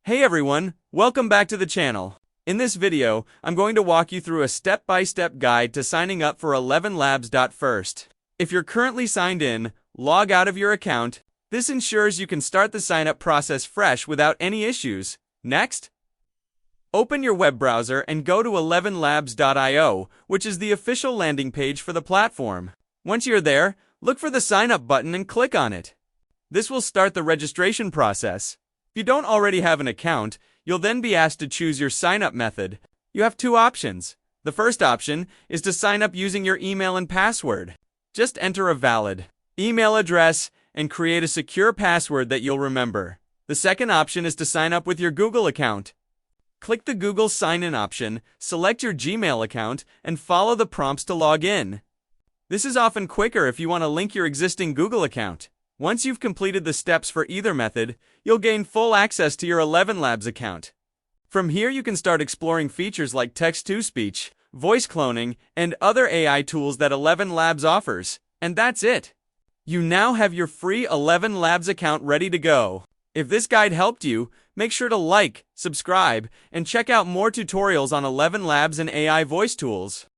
Hey everyone, welcome back to the channel. In this video, I'm going to walk you through a step-by-step guide to signing up for ElevenLabs. First, if you're currently signed in, log out of your account. This ensures you can start the sign-up process fresh without any issues. Next, open your web browser and go to ElevenLabs.io, which is the official landing page for the platform. Once you're there, look for the sign up button and click on it. This will start the registration process. If you don't already have an account, you'll then be asked to choose your sign-up method. You have two options. The first option is to sign up using your email and password. Just enter a valid email address and create a secure password that you'll remember. The second option is to sign up with your Google account. Click the Google sign-in option, select your Gmail account, and follow the prompts to log in. This is often quicker if you want to link your existing Google account. Once you've completed the steps for either method, you'll gain full access to your ElevenLabs account. From here, you can start exploring features like text-to-speech, voice cloning, and other AI tools that ElevenLabs offers. And that's it. You now have your free ElevenLabs account ready to go. If this guide helped you, make sure to like, subscribe, and check out more tutorials on ElevenLabs and AI voice tools.